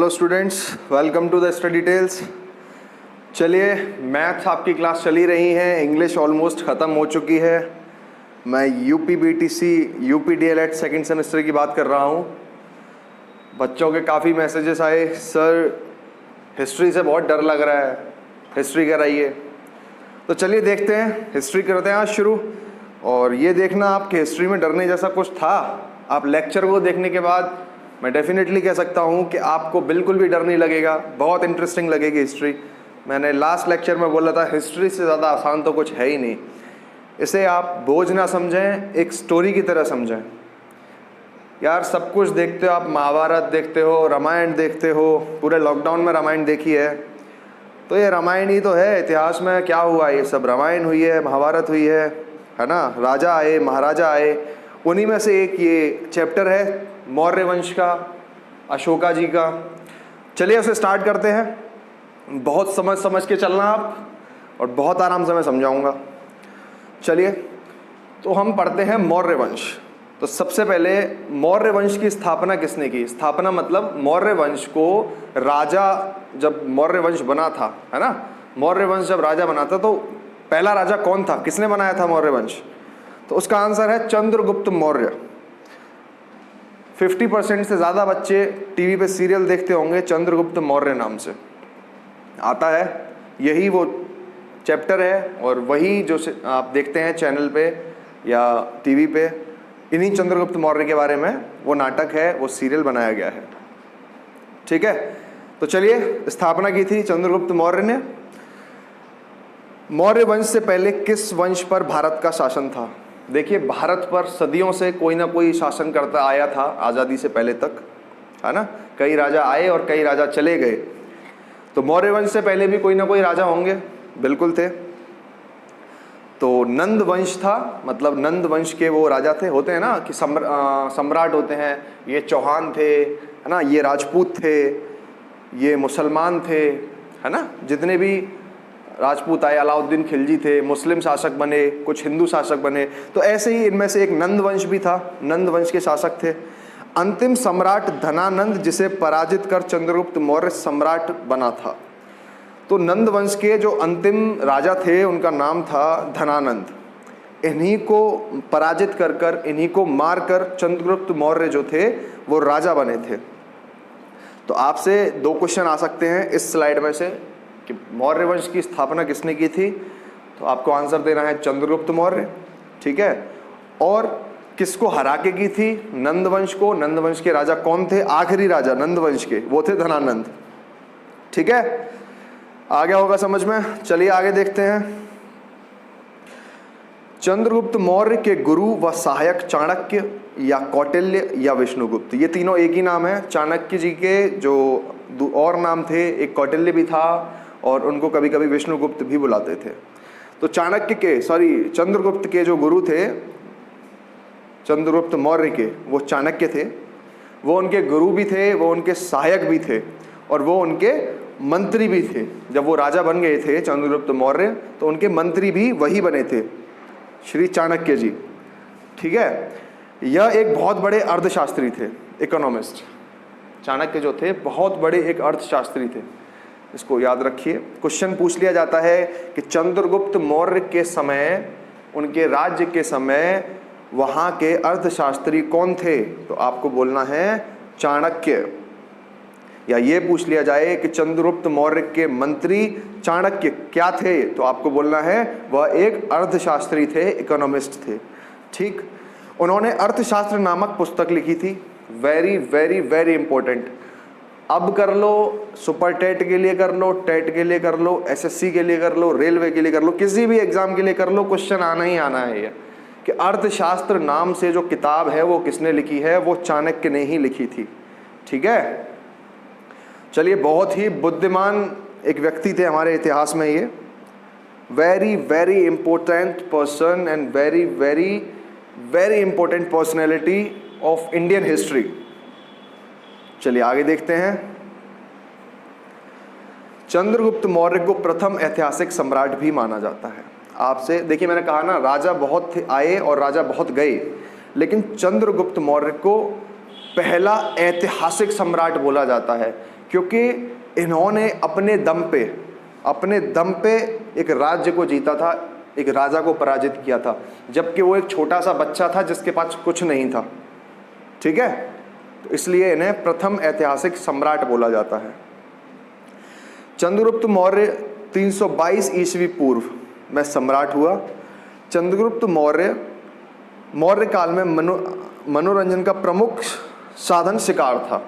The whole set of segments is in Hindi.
Hello students, welcome to the study details. चलिए, मैथ्स आपकी क्लास चली रही है, इंग्लिश ऑलमोस्ट ख़त्म हो चुकी है। मैं UP BTC UP DElEd second semester की बात कर रहा हूँ। बच्चों के काफ़ी मैसेजेस आए, सर हिस्ट्री से बहुत डर लग रहा है, हिस्ट्री कराइए। तो चलिए देखते हैं, हिस्ट्री करते हैं आज शुरू। और ये देखना आपके हिस्ट्री में डरने जैसा कुछ था। आप लेक्चर को देखने के बाद मैं डेफिनेटली कह सकता हूँ कि आपको बिल्कुल भी डर नहीं लगेगा, बहुत इंटरेस्टिंग लगेगी हिस्ट्री। मैंने लास्ट लेक्चर में बोला था हिस्ट्री से ज़्यादा आसान तो कुछ है ही नहीं। इसे आप बोझ ना समझें, एक स्टोरी की तरह समझें। यार सब कुछ देखते हो आप, महाभारत देखते हो, रामायण देखते हो, पूरे लॉकडाउन में रामायण देखी है, तो ये रामायण ही तो है। इतिहास में क्या हुआ, ये सब रामायण हुई है, महाभारत हुई है ना। राजा आए, महाराजा आए, उन्हीं में से एक ये चैप्टर है मौर्य वंश का, अशोका जी का। चलिए उसे स्टार्ट करते हैं। बहुत समझ के चलना आप, और बहुत आराम से मैं समझाऊंगा। चलिए, तो हम पढ़ते हैं मौर्य वंश। तो सबसे पहले मौर्य वंश की स्थापना किसने की? स्थापना मतलब मौर्य वंश को राजा, जब मौर्य वंश बना था, है ना, मौर्य वंश जब राजा बना था तो पहला राजा कौन था, किसने बनाया था मौर्य वंश? तो उसका आंसर है चंद्रगुप्त मौर्य। 50% से ज़्यादा बच्चे टीवी पे सीरियल देखते होंगे चंद्रगुप्त मौर्य नाम से आता है। यही वो चैप्टर है और वही जो आप देखते हैं चैनल पे या टीवी पे, इन्हीं चंद्रगुप्त मौर्य के बारे में वो नाटक है, वो सीरियल बनाया गया है। ठीक है, तो चलिए, स्थापना की थी चंद्रगुप्त मौर्य ने। मौर्य वंश से पहले किस वंश पर भारत का शासन था? देखिए, भारत पर सदियों से कोई ना कोई शासन करता आया था, आज़ादी से पहले तक, है ना। कई राजा आए और कई राजा चले गए। तो मौर्य वंश से पहले भी कोई ना कोई राजा होंगे, बिल्कुल थे। तो नंद वंश था, मतलब नंद वंश के वो राजा थे। होते हैं ना कि सम्राट होते हैं, ये चौहान थे, है ना, ये राजपूत थे, ये मुसलमान थे, है ना। जितने भी राजपूत आए, अलाउद्दीन खिलजी थे, मुस्लिम शासक बने, कुछ हिंदू शासक बने। तो ऐसे ही इनमें से एक नंद वंश भी था, नंद वंश के शासक थे। अंतिम सम्राट धनानंद, जिसे पराजित कर चंद्रगुप्त मौर्य सम्राट बना था। तो नंद वंश के जो अंतिम राजा थे उनका नाम था धनानंद। इन्हीं को पराजित कर कर, इन्हीं को मार कर चंद्रगुप्त मौर्य जो थे वो राजा बने थे। तो आपसे 2 क्वेश्चन आ सकते हैं इस स्लाइड में से कि मौर्य वंश की स्थापना किसने की थी, तो आपको आंसर देना है चंद्रगुप्त मौर्य। ठीक है, और किसको हरा के की थी? नंद वंश को। नंद वंश के राजा कौन थे? आखिरी राजा नंद वंश के वो थे धनानंद। ठीक है, आ गया होगा समझ में। चलिए आगे देखते हैं। चंद्रगुप्त मौर्य के गुरु व सहायक चाणक्य या कौटिल्य या विष्णुगुप्त, ये तीनों एक ही नाम है। चाणक्य जी के जो और नाम थे, एक कौटिल्य भी था और उनको कभी कभी विष्णुगुप्त भी बुलाते थे। तो चंद्रगुप्त के जो गुरु थे, चंद्रगुप्त मौर्य के, वो चाणक्य थे। वो उनके गुरु भी थे, वो उनके सहायक भी थे और वो उनके मंत्री भी थे। जब वो राजा बन गए थे चंद्रगुप्त मौर्य, तो उनके मंत्री भी वही बने थे, श्री चाणक्य जी। ठीक है, यह एक बहुत बड़े अर्थशास्त्री थे, इकोनॉमिस्ट। चाणक्य जो थे बहुत बड़े एक अर्थशास्त्री थे, इसको याद रखिए। क्वेश्चन पूछ लिया जाता है कि चंद्रगुप्त मौर्य के समय, उनके राज्य के समय वहाँ के अर्थशास्त्री कौन थे, तो आपको बोलना है चाणक्य। या ये पूछ लिया जाए कि चंद्रगुप्त मौर्य के मंत्री चाणक्य क्या थे, तो आपको बोलना है वह एक अर्थशास्त्री थे, इकोनॉमिस्ट थे। ठीक, उन्होंने अर्थशास्त्र नामक पुस्तक लिखी थी। Very very very important. अब कर लो, सुपर टेट के लिए कर लो, टेट के लिए कर लो, एसएससी के लिए कर लो, रेलवे के लिए कर लो, किसी भी एग्जाम के लिए कर लो, क्वेश्चन आना ही आना है ये कि अर्थशास्त्र नाम से जो किताब है वो किसने लिखी है? वो चाणक्य ने ही लिखी थी। ठीक है, चलिए, बहुत ही बुद्धिमान एक व्यक्ति थे हमारे इतिहास में ये। Very very important person and very very very important personality of Indian history. चलिए आगे देखते हैं। चंद्रगुप्त मौर्य को प्रथम ऐतिहासिक सम्राट भी माना जाता है। आपसे देखिए, मैंने कहा ना, राजा बहुत आए और राजा बहुत गए, लेकिन चंद्रगुप्त मौर्य को पहला ऐतिहासिक सम्राट बोला जाता है। क्योंकि इन्होंने अपने दम पे एक राज्य को जीता था, एक राजा को पराजित किया था, जबकि वो एक छोटा सा बच्चा था जिसके पास कुछ नहीं था। ठीक है, तो इसलिए इन्हें प्रथम ऐतिहासिक सम्राट बोला जाता है। चंद्रगुप्त मौर्य 322 ईस्वी पूर्व में सम्राट हुआ। चंद्रगुप्त मौर्य काल में मनोरंजन का प्रमुख साधन शिकार था।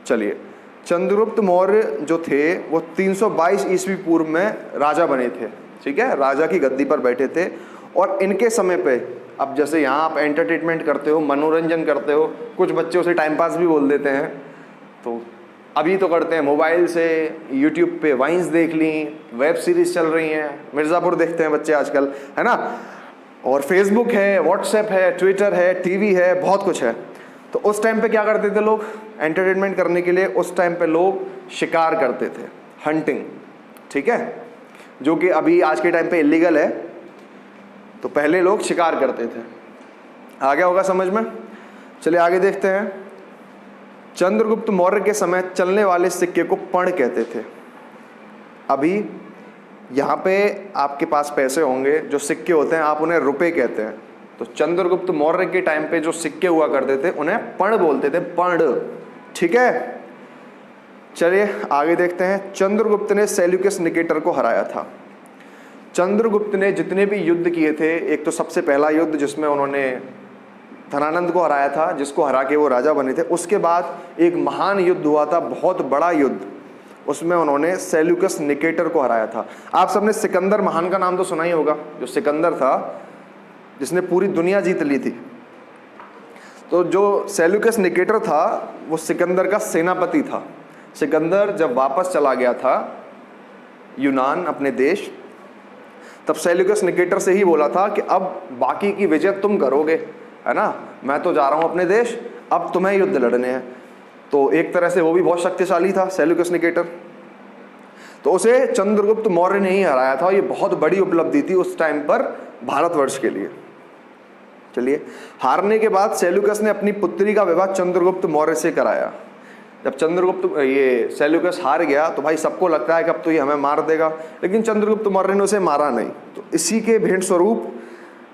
चलिए, चंद्रगुप्त मौर्य जो थे वो 322 ईस्वी पूर्व में राजा बने थे। ठीक है, राजा की गद्दी पर बैठे थे। और इनके समय पे, अब जैसे यहाँ आप एंटरटेनमेंट करते हो, मनोरंजन करते हो, कुछ बच्चे उसे टाइम पास भी बोल देते हैं, तो अभी तो करते हैं मोबाइल से, यूट्यूब पे वाइन्स देख ली, वेब सीरीज चल रही हैं, मिर्ज़ापुर देखते हैं बच्चे आजकल, है ना, और फेसबुक है, व्हाट्सएप है, ट्विटर है, टीवी है, बहुत कुछ है। तो उस टाइम पे क्या करते थे लोग एंटरटेनमेंट करने के लिए? उस टाइम पे लोग शिकार करते थे, हंटिंग। ठीक है, जो कि अभी आज के टाइम पे इलीगल है, तो पहले लोग शिकार करते थे। आ गया होगा समझ में? चलिए आगे देखते हैं। चंद्रगुप्त मौर्य के समय चलने वाले सिक्के को पण कहते थे। अभी यहाँ पे आपके पास पैसे होंगे, जो सिक्के होते हैं आप उन्हें रुपए कहते हैं। तो चंद्रगुप्त मौर्य के टाइम पे जो सिक्के हुआ करते थे उन्हें पण बोलते थे, पण। ठीक है, चलिए आगे देखते हैं। चंद्रगुप्त ने सेल्यूकस निकेटर को हराया था। चंद्रगुप्त ने जितने भी युद्ध किए थे, एक तो सबसे पहला युद्ध जिसमें उन्होंने धनानंद को हराया था, जिसको हरा के वो राजा बने थे। उसके बाद एक महान युद्ध हुआ था, बहुत बड़ा युद्ध, उसमें उन्होंने सेल्यूकस निकेटर को हराया था। आप सबने सिकंदर महान का नाम तो सुना ही होगा, जो सिकंदर था जिसने पूरी दुनिया जीत ली थी। तो जो सेल्यूकस निकेटर था वो सिकंदर का सेनापति था। सिकंदर जब वापस चला गया था यूनान अपने देश, तब सेल्यूकस निकेटर से ही बोला था कि अब बाकी की विजय तुम करोगे, है ना, मैं तो जा रहा हूं अपने देश, अब तुम्हें युद्ध लड़ने हैं। तो एक तरह से वो भी बहुत शक्तिशाली था सेल्यूकस निकेटर, तो उसे चंद्रगुप्त मौर्य ने ही हराया था। ये बहुत बड़ी उपलब्धि थी उस टाइम पर भारतवर्ष के लिए। चलिए, हारने के बाद सेल्यूकस ने अपनी पुत्री का विवाह चंद्रगुप्त मौर्य से कराया। जब ये सेल्यूकस हार गया तो भाई सबको लगता है कि अब तो ये हमें मार देगा, लेकिन चंद्रगुप्त मौर्य ने उसे मारा नहीं। तो इसी के भेंट स्वरूप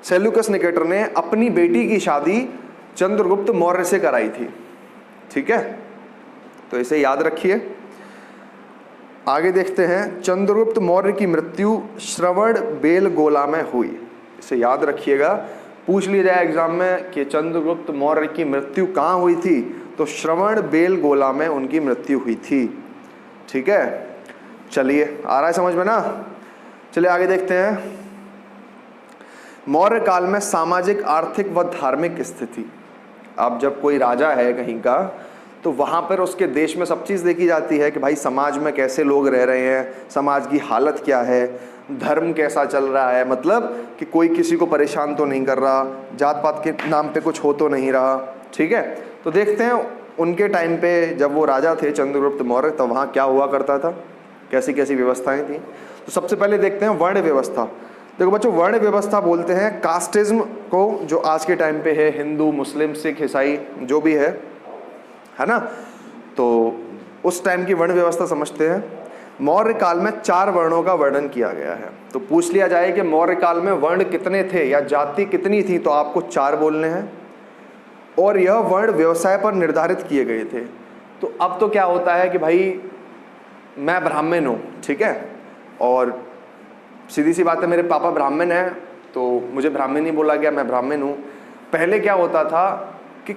सेल्यूकस निकेटर ने अपनी बेटी की शादी चंद्रगुप्त मौर्य से कराई थी। ठीक है, तो इसे याद रखिए। आगे देखते हैं। चंद्रगुप्त मौर्य की मृत्यु श्रवण बेलगोला में हुई। इसे याद रखिएगा, पूछ लिया जाए एग्जाम में कि चंद्रगुप्त मौर्य की मृत्यु कहाँ हुई थी, तो श्रवण बेलगोला में उनकी मृत्यु हुई थी। ठीक है, चलिए आ रहा है समझ में ना? चलिए आगे देखते हैं। मौर्य काल में सामाजिक, आर्थिक व धार्मिक स्थिति। अब जब कोई राजा है कहीं का, तो वहाँ पर उसके देश में सब चीज़ देखी जाती है कि भाई समाज में कैसे लोग रह रहे हैं, समाज की हालत क्या है, धर्म कैसा चल रहा है, मतलब कि कोई किसी को परेशान तो नहीं कर रहा, जात पात के नाम पे कुछ हो तो नहीं रहा। ठीक है, तो देखते हैं उनके टाइम पे जब वो राजा थे चंद्रगुप्त मौर्य, तो वहाँ क्या हुआ करता था, कैसी कैसी व्यवस्थाएं थी। तो सबसे पहले देखते हैं वर्ण व्यवस्था। देखो बच्चों, वर्ण व्यवस्था बोलते हैं कास्टिज्म को, जो आज के टाइम पे है हिंदू, मुस्लिम, सिख, ईसाई जो भी है ना। तो उस टाइम की वर्ण व्यवस्था समझते हैं। मौर्य काल में 4 वर्णों का वर्णन किया गया है। तो पूछ लिया जाए कि मौर्य काल में वर्ण कितने थे या जाति कितनी थी, तो आपको 4 बोलने हैं, और यह वर्ण व्यवसाय पर निर्धारित किए गए थे। तो अब तो क्या होता है कि भाई मैं ब्राह्मण हूँ, ठीक है, और सीधी सी बात है मेरे पापा ब्राह्मण हैं, तो मुझे ब्राह्मण ही बोला गया, मैं ब्राह्मण हूँ। पहले क्या होता था कि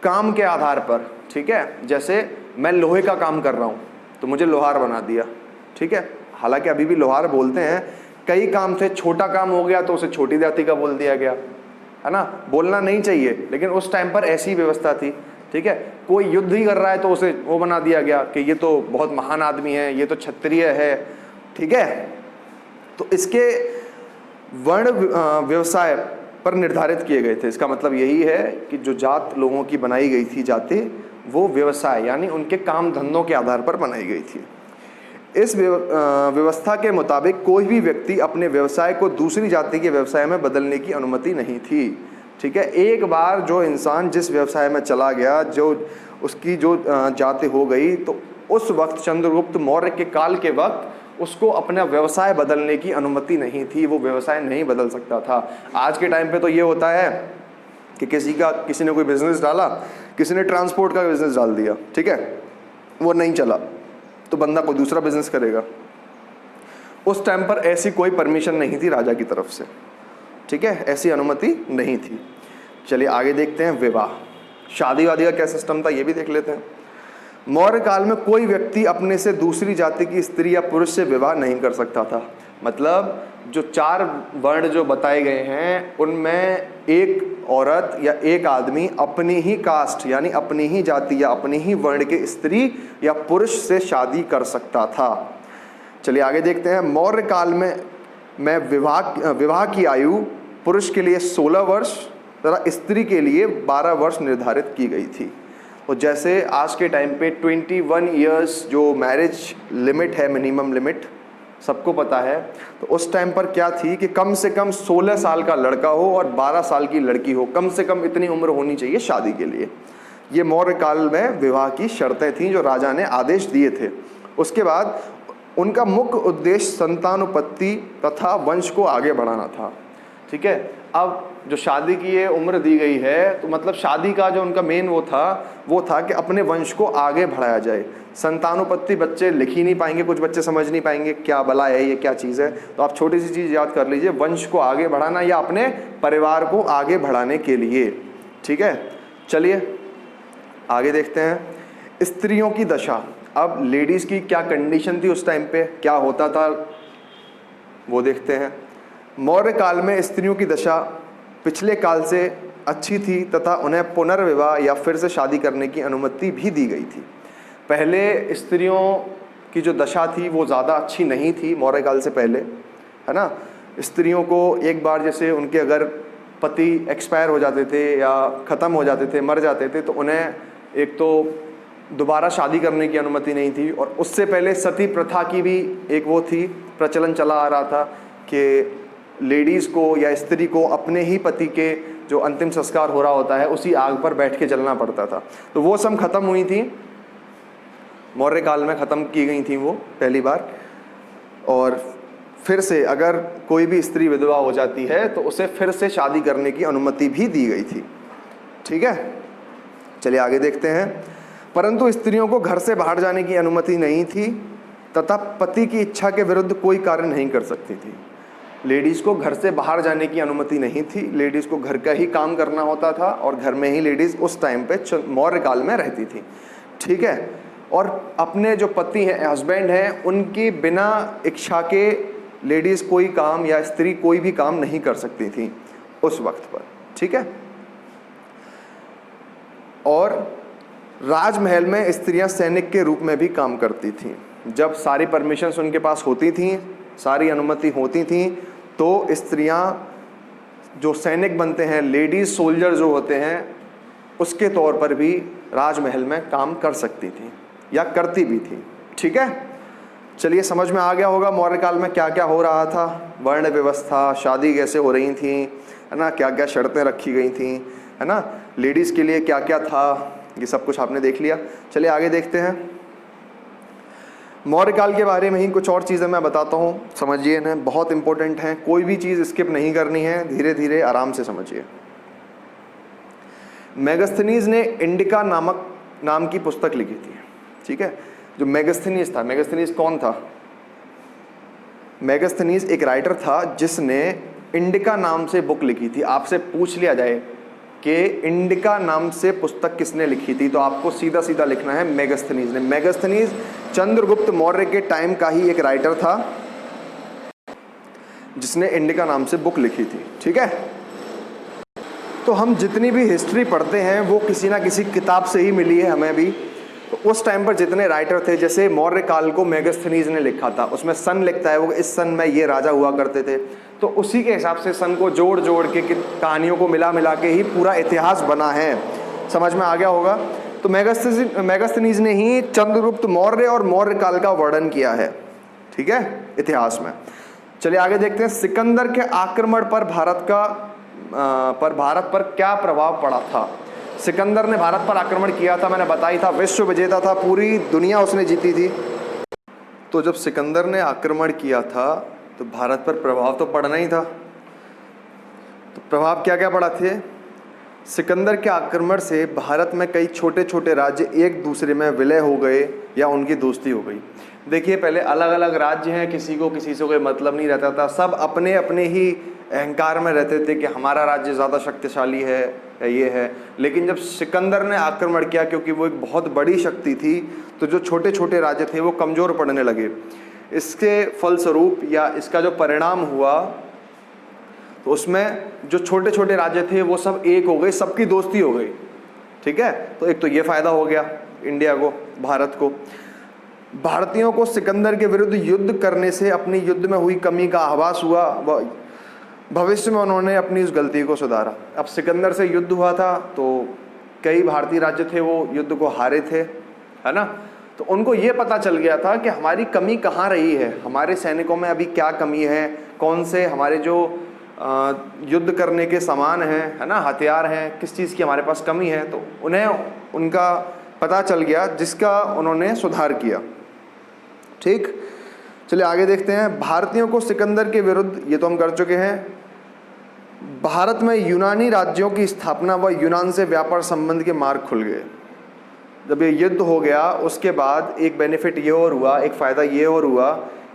काम के आधार पर, ठीक है, जैसे मैं लोहे का काम कर रहा हूँ तो मुझे लोहार बना दिया। ठीक है, हालांकि अभी भी लोहार बोलते हैं। कई काम थे, छोटा काम हो गया तो उसे छोटी जाति का बोल दिया गया, है ना, बोलना नहीं चाहिए, लेकिन उस टाइम पर ऐसी व्यवस्था थी। ठीक है, कोई युद्ध ही कर रहा है तो उसे वो बना दिया गया कि ये तो बहुत महान आदमी है, ये तो क्षत्रिय है। ठीक है, तो इसके वर्ण व्यवसाय पर निर्धारित किए गए थे। इसका मतलब यही है कि जो जात लोगों की बनाई गई थी, जाति, वो व्यवसाय यानी उनके काम धंधों के आधार पर बनाई गई थी। इस व्यवस्था के मुताबिक कोई भी व्यक्ति अपने व्यवसाय को दूसरी जाति के व्यवसाय में बदलने की अनुमति नहीं थी। ठीक है, एक बार जो इंसान जिस व्यवसाय में चला गया, जो उसकी जो जाति हो गई, तो उस वक्त चंद्रगुप्त मौर्य के काल के वक्त उसको अपना व्यवसाय बदलने की अनुमति नहीं थी, वो व्यवसाय नहीं बदल सकता था। आज के टाइम पे तो ये होता है कि किसी ने कोई बिजनेस डाला, किसी ने ट्रांसपोर्ट का बिजनेस डाल दिया, ठीक है, वो नहीं चला तो बंदा कोई दूसरा बिजनेस करेगा। उस टाइम पर ऐसी कोई परमिशन नहीं थी राजा की तरफ से, ठीक है, ऐसी अनुमति नहीं थी। चलिए आगे देखते हैं विवाह, शादी वादी का क्या सिस्टम था ये भी देख लेते हैं। मौर्य काल में कोई व्यक्ति अपने से दूसरी जाति की स्त्री या पुरुष से विवाह नहीं कर सकता था। मतलब जो 4 वर्ण जो बताए गए हैं उनमें एक औरत या एक आदमी अपनी ही कास्ट यानी अपनी ही जाति या अपनी ही वर्ण के स्त्री या पुरुष से शादी कर सकता था। चलिए आगे देखते हैं। मौर्य काल में विवाह की आयु पुरुष के लिए 16 वर्ष तथा स्त्री के लिए 12 वर्ष निर्धारित की गई थी। और जैसे आज के टाइम पे 21 इयर्स जो मैरिज लिमिट है, मिनिमम लिमिट सबको पता है, तो उस टाइम पर क्या थी कि कम से कम 16 साल का लड़का हो और 12 साल की लड़की हो, कम से कम इतनी उम्र होनी चाहिए शादी के लिए। ये मौर्य काल में विवाह की शर्तें थीं जो राजा ने आदेश दिए थे। उसके बाद उनका मुख्य उद्देश्य संतानोत्पत्ति तथा वंश को आगे बढ़ाना था, ठीक है। अब जो शादी की ये उम्र दी गई है तो मतलब शादी का जो उनका मेन वो था कि अपने वंश को आगे बढ़ाया जाए। संतानोत्पत्ति बच्चे लिख ही नहीं पाएंगे, कुछ बच्चे समझ नहीं पाएंगे क्या भला है, ये क्या चीज़ है, तो आप छोटी सी चीज़ याद कर लीजिए, वंश को आगे बढ़ाना या अपने परिवार को आगे बढ़ाने के लिए, ठीक है। चलिए आगे देखते हैं स्त्रियों की दशा। अब लेडीज़ की क्या कंडीशन थी उस टाइम पे, क्या होता था वो देखते हैं। मौर्य काल में स्त्रियों की दशा पिछले काल से अच्छी थी तथा उन्हें पुनर्विवाह या फिर से शादी करने की अनुमति भी दी गई थी। पहले स्त्रियों की जो दशा थी वो ज़्यादा अच्छी नहीं थी मौर्य काल से पहले, है ना। स्त्रियों को एक बार जैसे उनके अगर पति एक्सपायर हो जाते थे या ख़त्म हो जाते थे, मर जाते थे, तो उन्हें एक तो दोबारा शादी करने की अनुमति नहीं थी। और उससे पहले सती प्रथा की भी एक वो थी, प्रचलन चला आ रहा था कि लेडीज़ को या स्त्री को अपने ही पति के जो अंतिम संस्कार हो रहा होता है उसी आग पर बैठ के जलना पड़ता था। तो वो सब खत्म हुई थी, मौर्य काल में ख़त्म की गई थी वो पहली बार। और फिर से अगर कोई भी स्त्री विधवा हो जाती है तो उसे फिर से शादी करने की अनुमति भी दी गई थी, ठीक है। चलिए आगे देखते हैं। परंतु स्त्रियों को घर से बाहर जाने की अनुमति नहीं थी तथा पति की इच्छा के विरुद्ध कोई कार्य नहीं कर सकती थी। लेडीज़ को घर से बाहर जाने की अनुमति नहीं थी, लेडीज़ को घर का ही काम करना होता था और घर में ही लेडीज़ उस टाइम पे मौर्य काल में रहती थी, ठीक है। और अपने जो पति हैं, हस्बैंड हैं, उनकी बिना इच्छा के लेडीज़ कोई काम या स्त्री कोई भी काम नहीं कर सकती थी उस वक्त पर, ठीक है। और राजमहल में स्त्रियां सैनिक के रूप में भी काम करती थीं। जब सारी परमिशंस उनके पास होती थीं, सारी अनुमति होती थी, तो स्त्रियां जो सैनिक बनते हैं, लेडीज सोल्जर जो होते हैं, उसके तौर पर भी राजमहल में काम कर सकती थी या करती भी थी, ठीक है। चलिए समझ में आ गया होगा मौर्य काल में क्या क्या हो रहा था, वर्ण व्यवस्था, शादी कैसे हो रही थी, है ना, क्या क्या शर्तें रखी गई थी, है ना, लेडीज़ के लिए क्या क्या था, ये सब कुछ आपने देख लिया। चलिए आगे देखते हैं। मौर्य काल के बारे में ही कुछ और चीज़ें मैं बताता हूँ, समझिए ना, बहुत इंपॉर्टेंट हैं, कोई भी चीज़ स्किप नहीं करनी है, धीरे धीरे आराम से समझिए। मेगास्थनीज ने इंडिका नाम की पुस्तक लिखी थी, ठीक है। जो मेगास्थनीज था, मेगास्थनीज कौन था? मेगास्थनीज एक राइटर था जिसने इंडिका नाम से बुक लिखी थी। आपसे पूछ लिया जाए कि इंडिका नाम से पुस्तक किसने लिखी थी, तो आपको सीधा सीधा लिखना है मेगास्थनीज ने। मेगास्थनीज चंद्रगुप्त मौर्य के टाइम का ही एक राइटर था जिसने इंडिका नाम से बुक लिखी थी, ठीक है। तो हम जितनी भी हिस्ट्री पढ़ते हैं वो किसी ना किसी किताब से ही मिली है हमें भी। तो उस टाइम पर जितने राइटर थे, जैसे मौर्य काल को मेगास्थनीज ने लिखा था, उसमें सन लिखता है वो, इस सन में ये राजा हुआ करते थे, तो उसी के हिसाब से सन को जोड़ जोड़ के कहानियों को मिला मिला के ही पूरा इतिहास बना है। समझ में आ गया होगा। तो मेगास्थनीज ने ही चंद्रगुप्त मौर्य और मौर्य काल का वर्णन किया है, ठीक है, इतिहास में। चलिए आगे देखते हैं। सिकंदर के आक्रमण पर भारत पर क्या प्रभाव पड़ा था। सिकंदर ने भारत पर आक्रमण किया था, मैंने बताई था, विश्व विजेता था, पूरी दुनिया उसने जीती थी। तो जब सिकंदर ने आक्रमण किया था तो भारत पर प्रभाव तो पड़ना ही था। तो प्रभाव क्या क्या पड़ा थे? सिकंदर के आक्रमण से भारत में कई छोटे छोटे राज्य एक दूसरे में विलय हो गए या उनकी दोस्ती हो गई। देखिए, पहले अलग अलग राज्य हैं, किसी को किसी से कोई मतलब नहीं रहता था, सब अपने अपने ही अहंकार में रहते थे कि हमारा राज्य ज़्यादा शक्तिशाली है या ये है। लेकिन जब सिकंदर ने आक्रमण किया, क्योंकि वो एक बहुत बड़ी शक्ति थी, तो जो छोटे छोटे राज्य थे वो कमज़ोर पड़ने लगे। इसके फलस्वरूप या इसका जो परिणाम हुआ, तो उसमें जो छोटे छोटे राज्य थे वो सब एक हो गए, सबकी दोस्ती हो गई। ठीक है, तो एक तो ये फ़ायदा हो गया इंडिया को, भारत को। भारतीयों को सिकंदर के विरुद्ध युद्ध करने से अपनी युद्ध में हुई कमी का आभास हुआ, भविष्य में उन्होंने अपनी उस गलती को सुधारा। अब सिकंदर से युद्ध हुआ था तो कई भारतीय राज्य थे वो युद्ध को हारे थे, है ना। तो उनको ये पता चल गया था कि हमारी कमी कहाँ रही है, हमारे सैनिकों में अभी क्या कमी है, कौन से हमारे जो युद्ध करने के सामान हैं, है ना, हथियार हैं, किस चीज़ की हमारे पास कमी है। तो उन्हें उनका पता चल गया, जिसका उन्होंने सुधार किया। ठीक, चलिए आगे देखते हैं। भारतीयों को सिकंदर के विरुद्ध, ये तो हम कर चुके हैं। भारत में यूनानी राज्यों की स्थापना व यूनान से व्यापार संबंध के मार्ग खुल गए। जब ये युद्ध हो गया उसके बाद एक बेनिफिट ये और हुआ, एक फ़ायदा ये और हुआ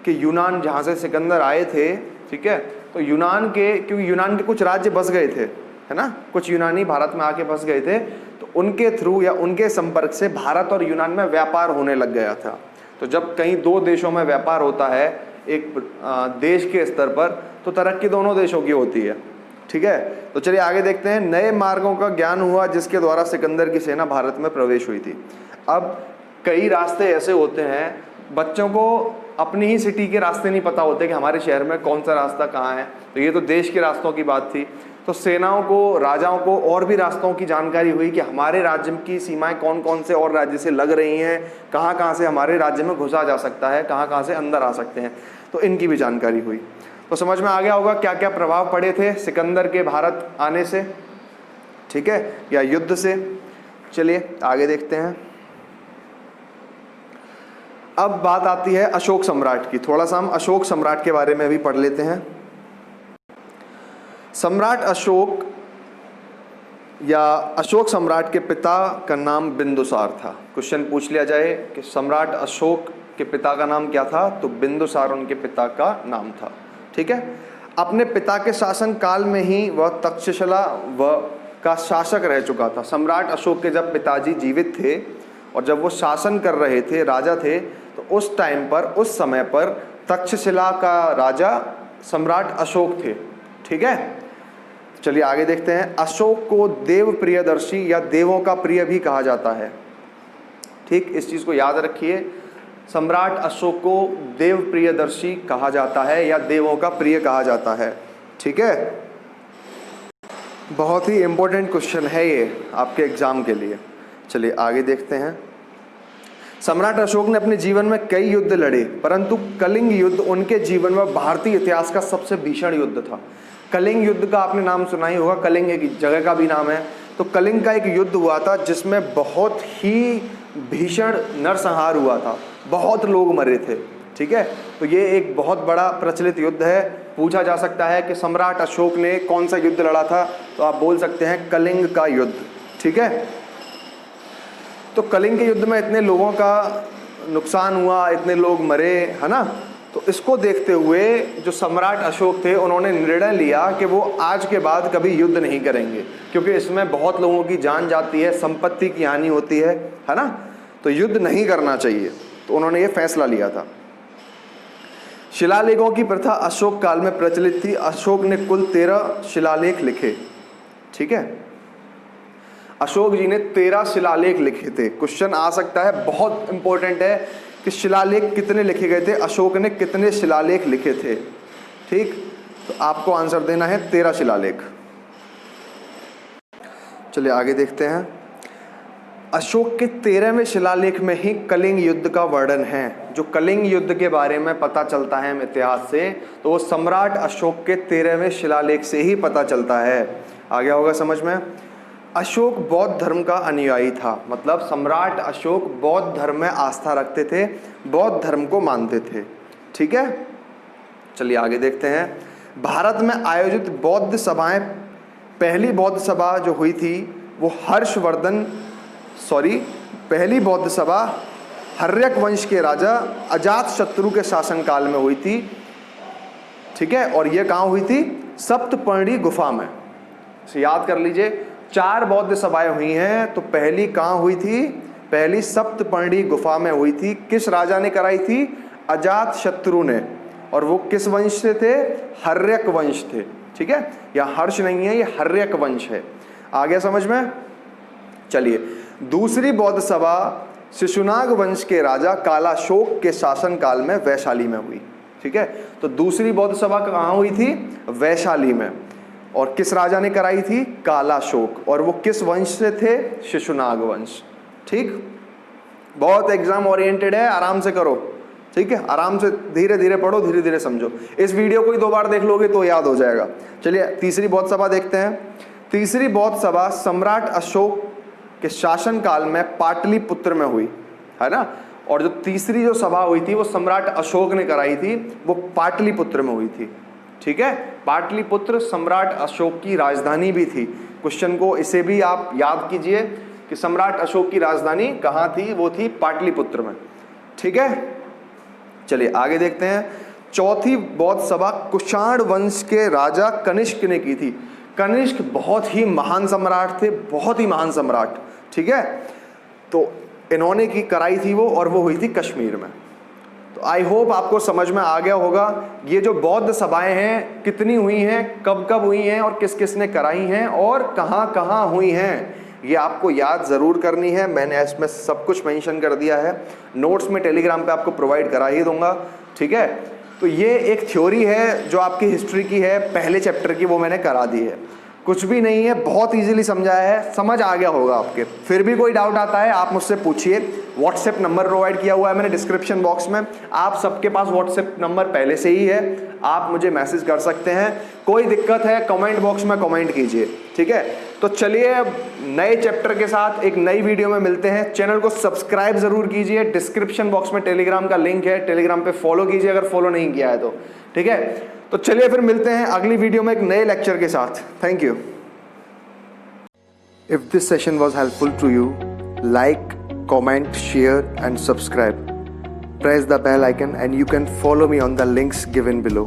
कि यूनान, जहाँ से सिकंदर आए थे, ठीक है, तो यूनान के, क्योंकि यूनान के कुछ राज्य बस गए थे, है ना, कुछ यूनानी भारत में आके बस गए थे, तो उनके थ्रू या उनके संपर्क से भारत और यूनान में व्यापार होने लग गया था। तो जब कहीं दो देशों में व्यापार होता है एक देश के स्तर पर, तो तरक्की दोनों देशों की होती है। ठीक है, तो चलिए आगे देखते हैं। नए मार्गों का ज्ञान हुआ जिसके द्वारा सिकंदर की सेना भारत में प्रवेश हुई थी। अब कई रास्ते ऐसे होते हैं, बच्चों को अपनी ही सिटी के रास्ते नहीं पता होते कि हमारे शहर में कौन सा रास्ता कहाँ है। तो ये तो देश के रास्तों की बात थी। तो सेनाओं को, राजाओं को और भी रास्तों की जानकारी हुई कि हमारे राज्य की सीमाएं कौन कौन से और राज्य से लग रही हैं, कहाँ कहाँ से हमारे राज्य में घुसा जा सकता है, कहाँ कहाँ से अंदर आ सकते हैं, तो इनकी भी जानकारी हुई। तो समझ में आ गया होगा क्या क्या प्रभाव पड़े थे सिकंदर के भारत आने से, ठीक है, या युद्ध से। चलिए आगे देखते हैं। अब बात आती है अशोक सम्राट की। थोड़ा सा हम अशोक सम्राट के बारे में भी पढ़ लेते हैं। सम्राट अशोक या अशोक सम्राट के पिता का नाम बिंदुसार था। क्वेश्चन पूछ लिया जाए कि सम्राट अशोक के पिता का नाम क्या था, तो बिंदुसार उनके पिता का नाम था। ठीक है, अपने पिता के शासन काल में ही वह तक्षशिला का शासक रह चुका था। सम्राट अशोक के जब पिताजी जीवित थे और जब वो शासन कर रहे थे, राजा थे, तो उस टाइम पर, उस समय पर तक्षशिला का राजा सम्राट अशोक थे। ठीक है, चलिए आगे देखते हैं। अशोक को देव प्रियदर्शी या देवों का प्रिय भी कहा जाता है। ठीक, इस चीज़ को याद रखिए, सम्राट अशोक को देव प्रियदर्शी कहा जाता है या देवों का प्रिय कहा जाता है। ठीक है, बहुत ही इंपॉर्टेंट क्वेश्चन है ये आपके एग्जाम के लिए। चलिए आगे देखते हैं। सम्राट अशोक ने अपने जीवन में कई युद्ध लड़े, परंतु कलिंग युद्ध उनके जीवन में भारतीय इतिहास का सबसे भीषण युद्ध था। कलिंग युद्ध का आपने नाम सुना ही होगा, कलिंग एक जगह का भी नाम है। तो कलिंग का एक युद्ध हुआ था जिसमें बहुत ही भीषण नरसंहार हुआ था, बहुत लोग मरे थे। ठीक है, तो ये एक बहुत बड़ा प्रचलित युद्ध है। पूछा जा सकता है कि सम्राट अशोक ने कौन सा युद्ध लड़ा था, तो आप बोल सकते हैं कलिंग का युद्ध। ठीक है, तो कलिंग के युद्ध में इतने लोगों का नुकसान हुआ, इतने लोग मरे, है ना। तो इसको देखते हुए जो सम्राट अशोक थे उन्होंने निर्णय लिया कि वो आज के बाद कभी युद्ध नहीं करेंगे, क्योंकि इसमें बहुत लोगों की जान जाती है, संपत्ति की हानि होती है ना, तो युद्ध नहीं करना चाहिए। तो उन्होंने ये फैसला लिया था। शिलालेखों की प्रथा अशोक काल में प्रचलित थी। अशोक ने कुल 13 शिलालेख लिखे। ठीक है, अशोक जी ने 13 शिलालेख लिखे थे। क्वेश्चन आ सकता है, बहुत इंपॉर्टेंट है कि शिलालेख कितने लिखे गए थे, अशोक ने कितने शिलालेख लिखे थे। ठीक, तो आपको आंसर देना है 13 शिलालेख। चलिए आगे देखते हैं। अशोक के 13वें शिलालेख में ही कलिंग युद्ध का वर्णन है। जो कलिंग युद्ध के बारे में पता चलता है इतिहास से, तो वो सम्राट अशोक के 13वें शिलालेख से ही पता चलता है। आ गया होगा समझ में। अशोक बौद्ध धर्म का अनुयायी था, मतलब सम्राट अशोक बौद्ध धर्म में आस्था रखते थे, बौद्ध धर्म को मानते थे। ठीक है, चलिए आगे देखते हैं। भारत में आयोजित बौद्ध सभाएं, पहली बौद्ध सभा जो हुई थी वो पहली बौद्ध सभा हर्यक वंश के राजा अजातशत्रु के शासनकाल में हुई थी। ठीक है, और ये कहाँ हुई थी? सप्तपर्णी गुफा में। तो याद कर लीजिए, 4 बौद्ध सभाएं हुई हैं, तो पहली कहाँ हुई थी? पहली सप्तपर्णी गुफा में हुई थी। किस राजा ने कराई थी? अजातशत्रु ने। और वो किस वंश से थे? हर्यक वंश थे। ठीक है, यह हर्ष नहीं है, ये हर्यक वंश है। आ गया समझ में? चलिए, दूसरी बौद्ध सभा शिशुनाग वंश के राजा कालाशोक के शासनकाल में वैशाली में हुई। ठीक है, तो दूसरी बौद्ध सभा कहाँ हुई थी? वैशाली में। और किस राजा ने कराई थी? कालाशोक। और वो किस वंश से थे? शिशुनाग वंश। ठीक, बहुत एग्जाम ओरिएंटेड है, आराम से करो। ठीक है, आराम से धीरे धीरे पढ़ो, धीरे धीरे समझो। इस वीडियो को ही 2 बार देख लोगे तो याद हो जाएगा। चलिए तीसरी बौद्ध सभा देखते हैं। तीसरी बौद्ध सभा सम्राट अशोक के शासनकाल में पाटलिपुत्र में हुई, है ना। और जो तीसरी जो सभा हुई थी वो सम्राट अशोक ने कराई थी, वो पाटलिपुत्र में हुई थी। ठीक है, पाटलिपुत्र सम्राट अशोक की राजधानी भी थी। क्वेश्चन को इसे भी आप याद कीजिए कि सम्राट अशोक की राजधानी कहाँ थी? वो थी पाटलिपुत्र में। ठीक है, चलिए आगे देखते हैं। चौथी बौद्ध सभा कुषाण वंश के राजा कनिष्क ने की थी। कनिष्क बहुत ही महान सम्राट थे, बहुत ही महान सम्राट। ठीक है, तो इन्होंने की कराई थी वो, और वो हुई थी कश्मीर में। तो आई होप आपको समझ में आ गया होगा ये जो बौद्ध सभाएं हैं कितनी हुई हैं, कब कब हुई हैं, और किस किस ने कराई हैं, और कहाँ कहाँ हुई हैं, ये आपको याद ज़रूर करनी है। मैंने इसमें सब कुछ मेंशन कर दिया है, नोट्स में टेलीग्राम पे आपको प्रोवाइड करा ही दूंगा। ठीक है, तो ये एक थ्योरी है जो आपकी हिस्ट्री की है, पहले चैप्टर की, वो मैंने करा दी है। कुछ भी नहीं है, बहुत इजीली समझाया है, समझ आ गया होगा आपके। फिर भी कोई डाउट आता है आप मुझसे पूछिए। व्हाट्सएप नंबर प्रोवाइड किया हुआ है मैंने डिस्क्रिप्शन बॉक्स में, आप सबके पास व्हाट्सएप नंबर पहले से ही है, आप मुझे मैसेज कर सकते हैं। कोई दिक्कत है कमेंट बॉक्स में कमेंट कीजिए। ठीक है, तो चलिए नए चैप्टर के साथ एक नई वीडियो में मिलते हैं। चैनल को सब्सक्राइब जरूर कीजिए, डिस्क्रिप्शन बॉक्स में टेलीग्राम का लिंक है, टेलीग्राम पे फॉलो कीजिए अगर फॉलो नहीं किया है तो। ठीक है, तो चलिए फिर मिलते हैं अगली वीडियो में एक नए लेक्चर के साथ। Thank you. If this session was helpful to you, like, comment, share and subscribe. Press the bell icon and you can follow me on the links given below.